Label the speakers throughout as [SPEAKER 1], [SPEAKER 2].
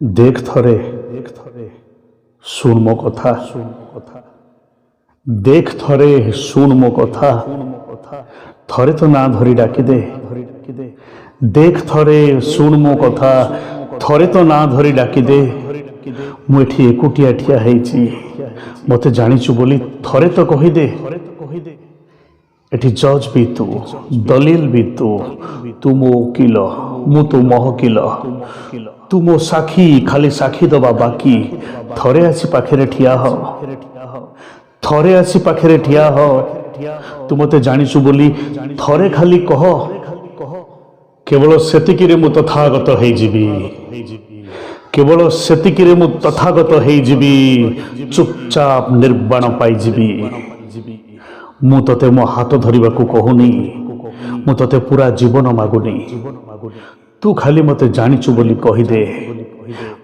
[SPEAKER 1] देख थरे शुण मो कथा देख थरे शुण मो कथा थरे तो ना धरी डाकी दे देख थरे शुण मो कथा थरे तो ना धरी डाकी दे मु एठी एकुटिया ठिया हेची मते जानिचु बोली थरे तो कहि दे एठी जज भी तू दलील भी तू मो वकील मु तू महकिल तू मो साखी खाली साखी दबा बाकी थरे आसी पाखरे ठिया हो थरे आसी पाखरे ठिया हो तू मते जानिचु बोली थरे खाली कह केवल सेतिकिरे मु तथागत हेई जिबी केवल सेतिकिरे मु तथागत हेई जिबी चुपचाप निर्वाण पाई जिबी मु तते मो हाथ धरिबाकू कहूनी मु तते पूरा जीवन मागुनी तू खाली मते जानिचु बोली कहि दे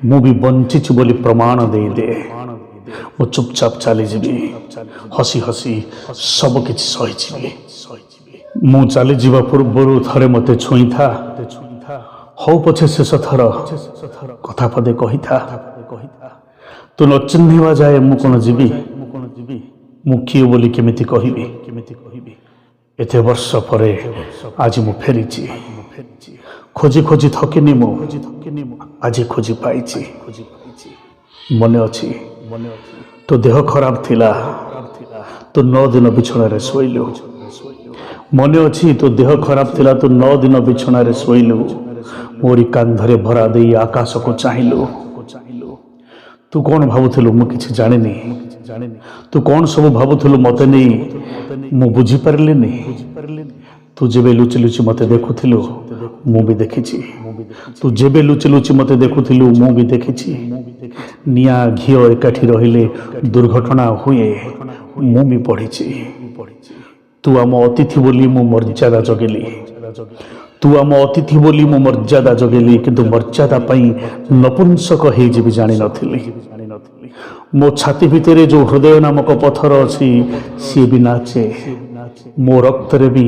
[SPEAKER 1] मु भी बंचिचु बोली प्रमाण दे दे मु चुपचाप चली जीवी हसी हसी सब किछि सही जीवी मु चली जीवा पूर्व थरे मते छुई था हौ पछे शेष थर कथा पदे कहि था तू न चिन्हिवा जाए मु कोन जीवी मु किए बोली केमिति कहिबी एते वर्ष परे आज मु फेरिची खोजी खोजी थकिनी मु आज खोजी पाइची मने अछि तो देह खराब थिला तो 9 दिन बिछणा रे सोइलु मने अछि तो देह खराब थिला तो 9 दिन बिछणा रे सोइलु मोरी कांधरे भरा देई आकाश को चाहिलु तू कौन भाबुथिलु मु किछि जानिनी तू कौन सब भाबुथिलु मते नहीं मु बुझी पारलिनी तू जेबे लुचि लुचि मते देखुथिलु मु भी देखिछि तू जेबे लुचि लुचि मते देखुथिलु मु भी देखिछि निया घियो एकाठी रहिले दुर्घटना हुए मु भी पढ़िछि तू आम अतिथि बोली मु मर्यादा जगेली तू आम अतिथि बोली मु मर्यादा जगेली किंतु मर्यादा पई नपुंसक हेई जेबी जानि नथिली मो छाती भितरे जो हृदय नामक पत्थर अच्छी सी भी नाचे मो रक्त रे भी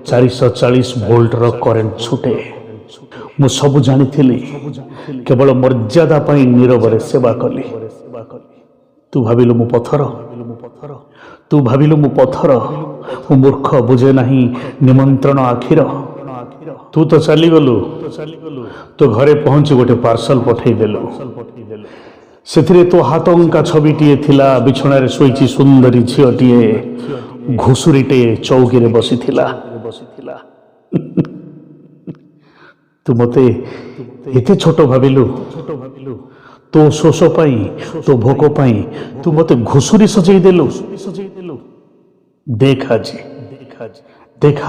[SPEAKER 1] 440 वोल्ट रो करेंट छुटे मु सब जानी केवल मर्यादा पई नीरव रे सेवा कली तू भाबिलु मु पत्थर तू भाबिलु मु पत्थर मु मूर्ख बुझे नहीं निमंत्रण आखिर तू तो चली गलु तो घरे पहुंची गोटे पार्सल पठेई देलु सेथिरे तो हाथंका छविटीए थिला बिछणा रे सोईची सुंदरी झियोटीए घुसुरीटे चौकी रे बसी थिला तू मते एते छोट भाबिलु तो शोष पाई तो भोक पाई तू मते घुसुरी सजेई देलु देख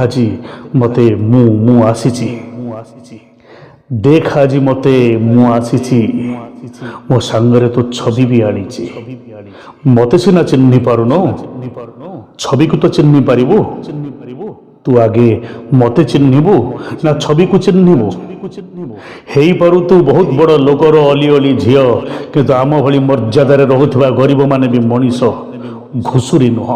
[SPEAKER 1] आजी मते मु आसीची देख आजी मते मु आसीची मो सांगरे तो छवि भी आनीची मते सिना चिन्हि पारुनो छवि को तो चिन्हि पारिबो तू आगे मते चिन्हिबो ना छवि को चिन्हिबो हेई पारु तू बहुत बड़ लोकर अली अली झियो किंतु आम भली मर्यादा रे रहुथबा गरीब माने भी मनीष घुसुरी नुह